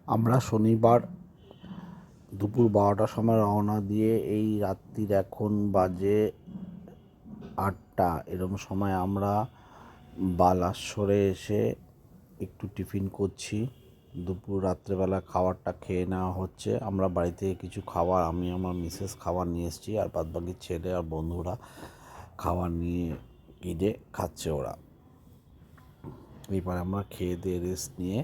আমরা শনিবার দুপুর 12টার সময় রওনা দিয়ে এই রাত্রির এখন বাজে 8টা, এরকম সময় আমরা বালাসরে এসে একটু টিফিন করছি। দুপুর রাত্রেবেলা খাবারটা খেয়ে নেওয়া হচ্ছে। আমরা বাড়ি থেকে কিছু খাবার, আমি আমার মিসেস খাবার নিয়ে এসেছি, আর বাদবাকি ছেলে আর বন্ধুরা খাবার নিয়ে কিনে খাচ্ছে ওরা। এরপরে আমরা খেয়ে দিয়ে রেস্ট নিয়ে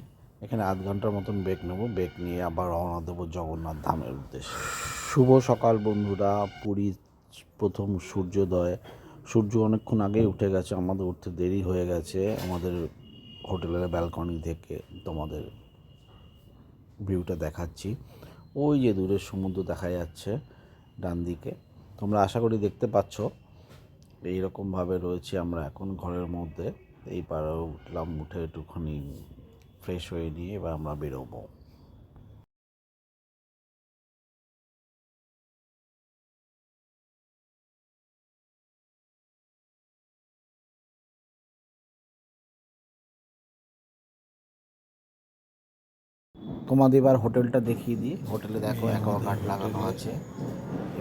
এখানে আধ ঘন্টার মতন ব্রেক নেব। ব্রেক নিয়ে আবার রওনা দেবো জগন্নাথ ধামের উদ্দেশ্যে। শুভ সকাল বন্ধুরা। পুরীর প্রথম সূর্যোদয়। সূর্য অনেকক্ষণ আগেই উঠে গেছে, আমাদের উঠতে দেরি হয়ে গেছে। আমাদের হোটেলের ব্যালকনি থেকে তোমাদের ভিউটা দেখাচ্ছি। ওই যে দূরের সমুদ্র দেখা যাচ্ছে ডান দিকে, তোমরা আশা করি দেখতে পাচ্ছ। এইরকমভাবে রয়েছি আমরা এখন ঘরের মধ্যে। এই পাড়ে উঠলাম, উঠে একটুখানি ফ্রেশ হয়ে নিয়ে এবার আমরা বেরোবো। তোমাদের এবার হোটেলটা দেখিয়ে দিই। হোটেলে দেখো অ্যাকোয়াগার্ড লাগানো আছে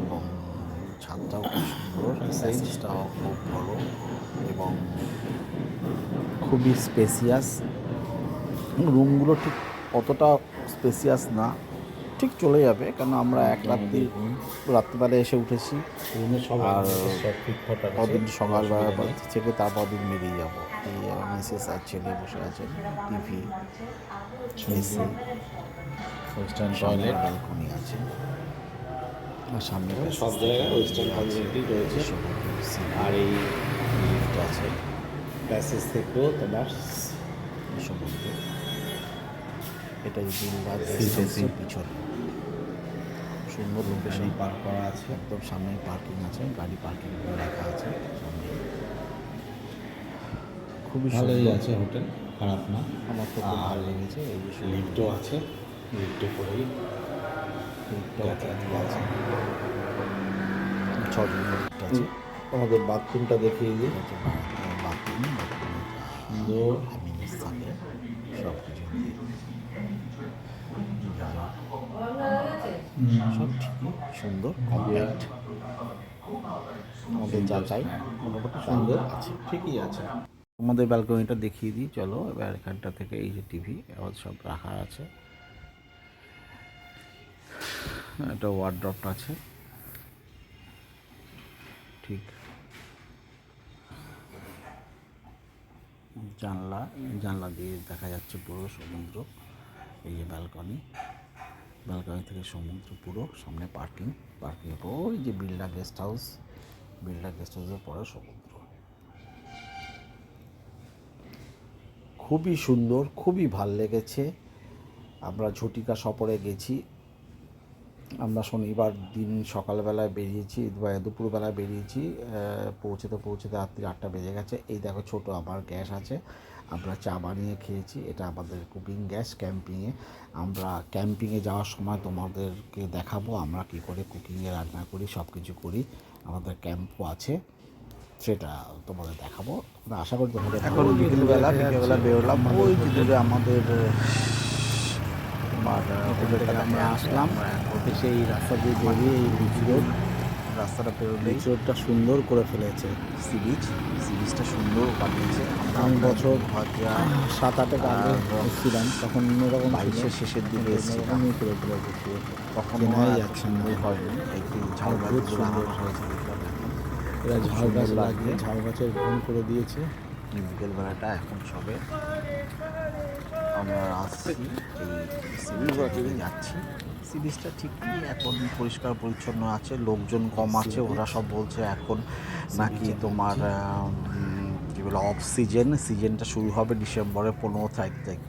এবং ছাদটাও খুব সুন্দর, প্যাসেজটাও খুব বড় এবং খুবই স্পেসিয়াস। রুমগুলো ঠিক অতটা স্পেসিয়াস না, ঠিক চলে যাবে, কেন আমরা এক রাত্রিবেলা এসে উঠেছি আর কদিন সকালবেলা থেকে তারপর দিন বেরিয়ে যাবো। এই মিসেস আর ছেলে বসে আছেন, TV, AC, western toilet, balcony আছে, আর সামনে সব জায়গায় ওয়েস্টার্ন কমিউনিটি রয়েছে। আর এই লিফট আছে, প্যাসেজ থেকেও তোমার সমুদ্র। এটা দিলবাগ গেস্ট হাউসের পিছনে সুন্দর লোকেশন পার্ক করা আছে। একদম সামনে পার্কিং আছে, গাড়ি পার্কিং করে রাখা আছে সামনে। খুবই ভালোই সুন্দর আছে হোটেল, খারাপ না। আমার তো খুব ভালো লেগেছে। এই যে লিফটও আছে, লিফটে করেই লিফটটা আছে, 6জন লিফট আছে। আমাদের বাথরুমটা দেখিয়ে দিই। বাথরুম সুন্দর অ্যামিনিটিস থাকে সব কিছু দিয়ে, সব ঠিকই সুন্দর, কমপ্লিট। আমাদের যা চাই মোটামুটি সুন্দর আছে, ঠিকই আছে। আমাদের ব্যালকনিটা দেখিয়ে দিই চলো। এবার এখানটা থেকে এই যে টিভি আবার সব রাখা আছে, একটা ওয়ার্ড্রপ আছে ঠিক। জানলা দিয়ে দেখা যাচ্ছে পুরো সমুদ্র। এই যে ব্যালকনি থেকে সমুদ্র পুরো সামনে। পার্কিং ওই যে বিড়লা গেস্ট হাউসের পরে সমুদ্র। খুবই সুন্দর, খুবই ভাল লেগেছে। আমরা ঝটিকা সফরে গেছি। আমরা শনিবার দিন সকালবেলায় বেরিয়েছি, দুপুরবেলায় বেরিয়েছি, পৌঁছতে রাত্রি 8টা বেজে গেছে। এই দেখো ছোট আমার গ্যাস আছে, আমরা চা বানিয়ে খেয়েছি। এটা আমাদের কুকিং গ্যাস। আমরা ক্যাম্পিংয়ে যাওয়ার সময় তোমাদেরকে দেখাবো আমরা কী করে কুকিংয়ে রান্না করি, সব কিছু করি। আমাদের ক্যাম্পও আছে, সেটা তোমাদের দেখাবো। আমরা আশা করি তোমাদের এখন বিকেলবেলা বেরোলাম। ওই যে আমাদের হোটেলটা আমরা আসলাম, সেই রাস্তা দিয়ে বেরিয়ে এই বিচ রোড রাস্তাটা পেরোলে বিচ রোডটা সুন্দর করে ফেলেছে। সি বিচটা সুন্দর বানিয়েছে। আমি বছর 2007-8 আগে এসেছিলাম, তখন অন্যরকম 22-এর শেষের দিকে এসেছিলাম, করে ফেলেছে তখন মনে যাচ্ছে সুন্দর হয়নি। একটু ঝাউ গাছ সুন্দর হয়েছে দেখলাম, এরা ঝাউ গাছ লাগিয়ে ঝাউ গাছের ঘন করে দিয়েছে। বিকেলবেলাটা এখন সবে আমরা আসছি, এই সি বিচে যাচ্ছি। সি বিচটা ঠিকই এখন পরিষ্কার পরিচ্ছন্ন আছে, লোকজন কম আছে। ওরা সব বলছে এখন নাকি তোমার যেগুলো সিজনটা শুরু হবে ডিসেম্বরের 15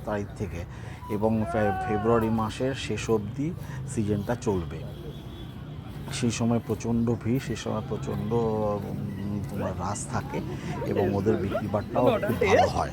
তারিখ থেকে এবং ফেব্রুয়ারি মাসের শেষ অবধি সিজনটা চলবে। সেই সময় প্রচণ্ড ভিড়, সেই সময় প্রচণ্ড তোমার রাশ থাকে এবং ওদের বিক্রি বাট্টাও খুব ভালো হয়।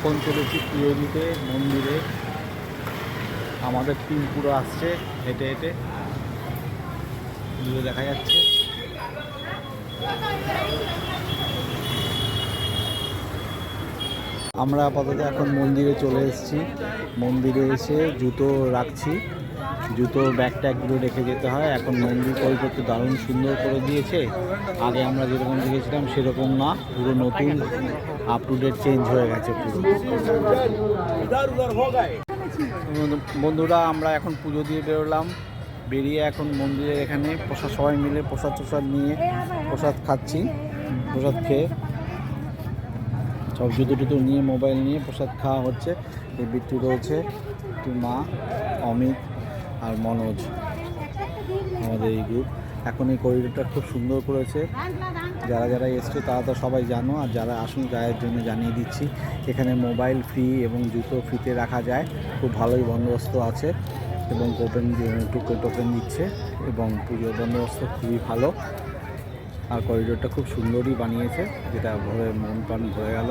এখন চলেছি পুজো দিতে মন্দিরে। আমাদের টিম পুরো আসছে হেঁটে হেঁটে, দূরে দেখা যাচ্ছে। আমরা আপাতত এখন মন্দিরে চলে এসেছি। মন্দিরে এসে জুতো রাখছি, জুতো ব্যাগ ট্যাগগুলো রেখে যেতে হয়। এখন মন্দির পরিবর্তে দারুণ সুন্দর করে দিয়েছে। আগে আমরা যেরকম দেখেছিলাম সেরকম না, পুরো নতুন আপ টু ডেট চেঞ্জ হয়ে গেছে পুরো। বন্ধুরা আমরা এখন পুজো দিয়ে বেরোলাম, বেরিয়ে এখন মন্দিরের এখানে প্রসাদ সবাই মিলে প্রসাদ নিয়ে প্রসাদ খাচ্ছি। প্রসাদ খেয়ে সব জুতো টুতো নিয়ে মোবাইল নিয়ে প্রসাদ খাওয়া হচ্ছে। এই বিট্টু রয়েছে, একটু মা, অমিত আর মনোজ, আমাদের এই গ্রুপ। এখন এই করিডোরটা খুব সুন্দর করেছে। যারা যারা এসছে তারা তো সবাই জানো, আর যারা আসুন গায়ের জন্য জানিয়ে দিচ্ছি, এখানে মোবাইল ফ্রি এবং জুতো ফ্রিতে রাখা যায়। খুব ভালোই বন্দোবস্ত আছে এবং টোকেন দিচ্ছে এবং পুজোর বন্দোবস্ত খুবই ভালো। আর করিডোরটা খুব সুন্দরই বানিয়েছে, যেটা ভরে মন প্রাণ ভরে গেল।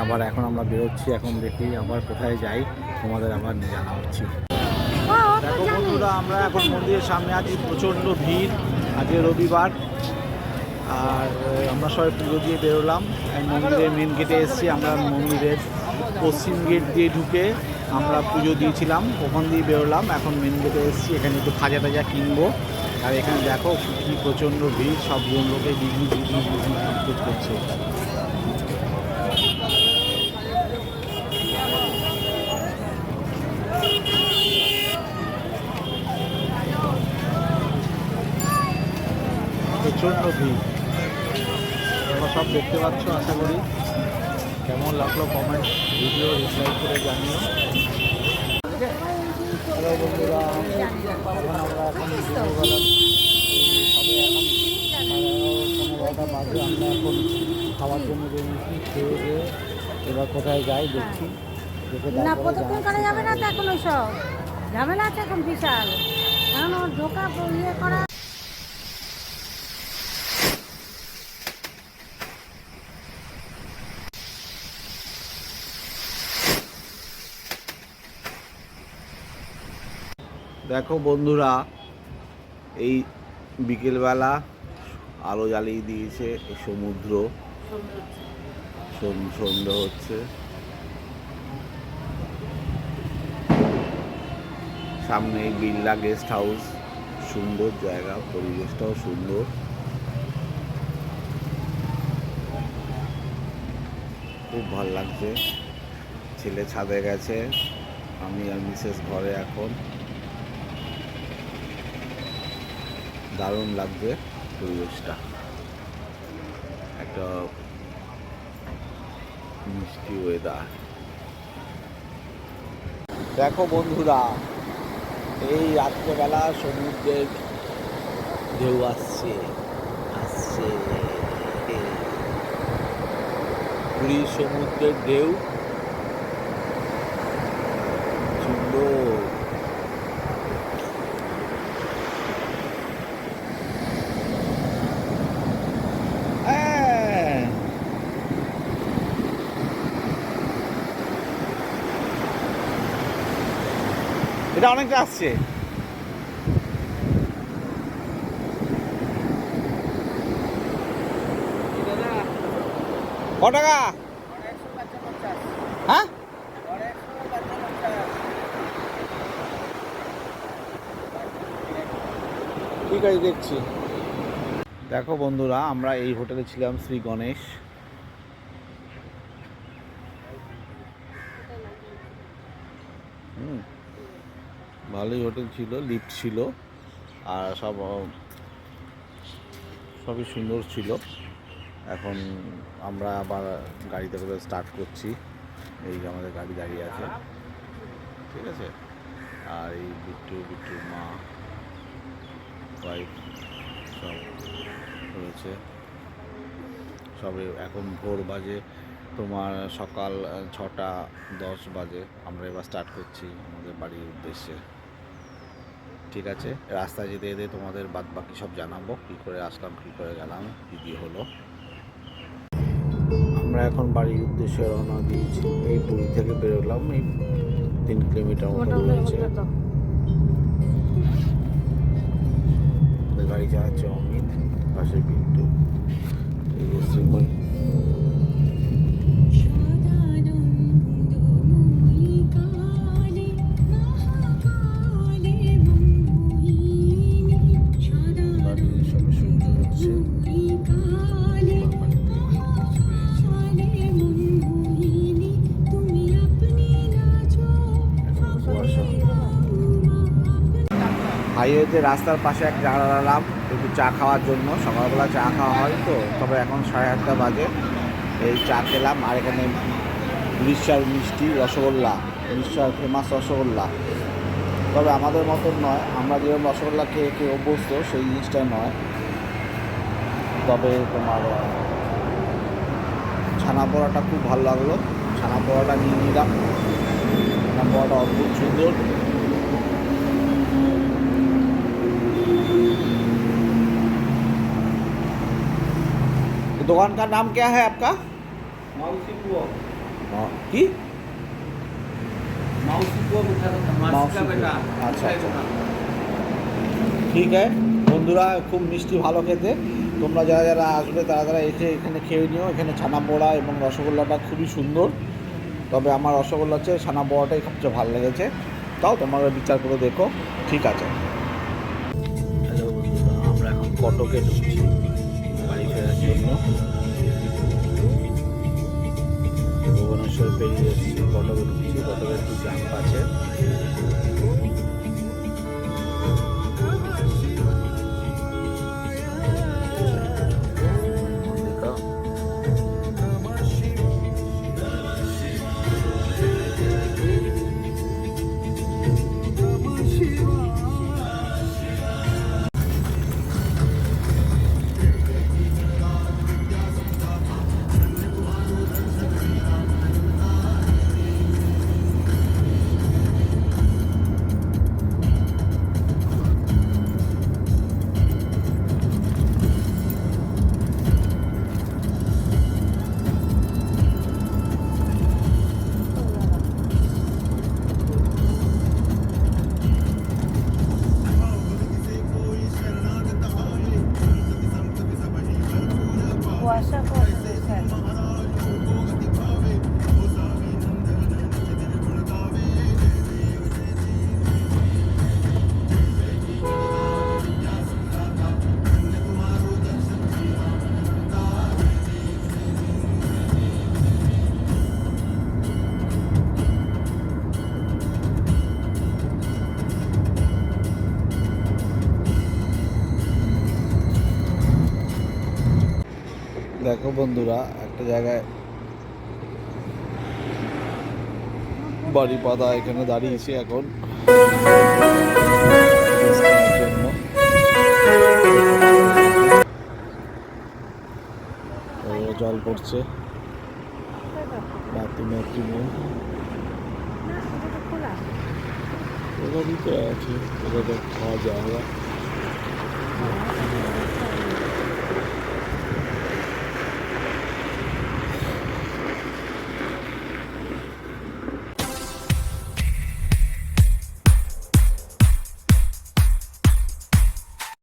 আবার এখন আমরা বেরোচ্ছি, এখন দেখি আবার কোথায় যাই, তোমাদের আবার জানাচ্ছি। দেখো বন্ধুরা, আমরা এখন মন্দিরের সামনে আছি, প্রচণ্ড ভিড়, আজকে রবিবার। আর আমরা সবাই পুজো দিয়ে বেরোলাম, মন্দিরের মেন গেটে এসেছি। আমরা মন্দিরের পশ্চিম গেট দিয়ে ঢুকে আমরা পুজো দিয়েছিলাম, ওখান দিয়ে বেরোলাম। এখন মেন গেটে এসেছি, এখানে একটু খাজা টাজা কিনবো। আর এখানে দেখো কি প্রচণ্ড ভিড়, সব লোকে বিজনেস করছে। প্রচণ্ড ভিড়, তোমরা সব দেখতে পাচ্ছ। আশা করি কেমন লাগলো কমেন্ট ভিডিও রিপ্লাই করে জানিও। হ্যালো বন্ধুরা, আমরা এখন দুপুরবেলা সবে এখন 11টা বাজে। আমরা এখন খাওয়ার জন্য বেরিয়েছি, খেয়ে দিয়ে এবার কোথায় যাই দেখছি। না প্রদক্ষিণ করা যাবে না তো এখন, ওই সব ঝামেলা আছে এখন বিশাল। এখন ওর ঢোকা ইয়ে করা। দেখো বন্ধুরা, এই বিকেলবেলা আলো জ্বালিয়ে দিয়েছে এই সমুদ্র, সন্ধ্যা হচ্ছে। সামনে এই বিড়লা গেস্ট হাউস, সুন্দর জায়গা, পরিবেশটাও সুন্দর। খুব ভালো লাগছে। ছেলে ছাদে গেছে, আমি আর মিসেস ঘরে। এখন দারুণ লাগছে পরিবেশটা, একটা মিষ্টি ওয়েদার। দেখো বন্ধুরা, এই রাত্রেবেলা সমুদ্রের ঢেউ আসছে পুরীর সমুদ্রের ঢেউ, সুন্দর। এটা অনেকটা আসছে। ক টাকা? হ্যাঁ, ঠিক আছে, দেখছি। দেখো বন্ধুরা, আমরা এই হোটেলে ছিলাম, শ্রী গণেশ। ভালোই হোটেল ছিল, লিফট ছিল, আর সবই সুন্দর ছিল। এখন আমরা আবার গাড়িতে করে স্টার্ট করছি। এই আমাদের গাড়ি দাঁড়িয়ে আছে, ঠিক আছে। আর এই বিট্টুর মা, ওয়াইফ সব রয়েছে। সবে এখন ভোর বাজে, তোমার সকাল 6:10 বাজে। আমরা এবার স্টার্ট করছি আমাদের বাড়ির উদ্দেশ্যে, ঠিক আছে। রাস্তায় যেতে যেতে তোমাদের বাদ বাকি সব জানাবো, কী করে আসলাম, কী করে গেলাম, কী কী হলো। আমরা এখন বাড়ির উদ্দেশ্যে রওনা দিয়েছি। এই পুরী থেকে বেরোলাম, এই 3 কিলোমিটার মতো রয়েছে। গাড়ি চালাচ্ছে অমিত, পাশে বিট্টু, এই যে শ্রীময়ী। বাড়ির সঙ্গে সূর্য হচ্ছে। হাইওয়েতে রাস্তার পাশে এক জায়গা দাঁড়ালাম একটু চা খাওয়ার জন্য। সকালবেলা চা খাওয়া হয় তো, তবে এখন 8:30 বাজে। এই চা খেলাম। আর এখানে উড়িষ্যার মিষ্টি রসগোল্লা, উড়িষ্যার ফেমাস রসগোল্লা। তবে আমাদের মতন নয়, আমরা যেরকম রসগোল্লা খেয়ে খেয়ে অভ্যস্ত সেই জিনিসটা নয়। তবে তোমার ছানা পোড়াটা খুব ভালো লাগলো। ছানা পোড়াটা নিয়ে নিলাম। ছানা পোড়াটা অদ্ভুত সুন্দর। दुकान का नाम क्या है आपका? की আচ্ছা আচ্ছা, ঠিক আছে বন্ধুরা, খুব মিষ্টি, ভালো খেতে। তোমরা যারা যারা আসবে তারা তারা এসে এখানে খেয়ে নিও। এখানে ছানা পোড়া এবং রসগোল্লাটা খুবই সুন্দর। তবে আমার রসগোল্লা চেয়ে ছানা পোড়াটাই সবচেয়ে ভালো লেগেছে। তাও তোমরা বিচার করে দেখো। ঠিক আছে। হ্যালো বন্ধুরা, আমরা এখন কটকে ঢুকছি বাড়ি ফেরার জন্য। ভুবনেশ্বর পেরিয়ে এসেছি, কটকে ঢুকছি। কটকে একটু জ্যাম আছে। কুয়াশা পড়ছে স্যার। দেখো বন্ধুরা, একটা জায়গায় বাড়ি পাতা এখানে দাঁড়িয়েছি এখন জন্য। জল পড়ছে বাথরুমে। না, এটা তো খোলা। ওখানেই তো আছে, ওটা তো খাওয়া যাওয়া।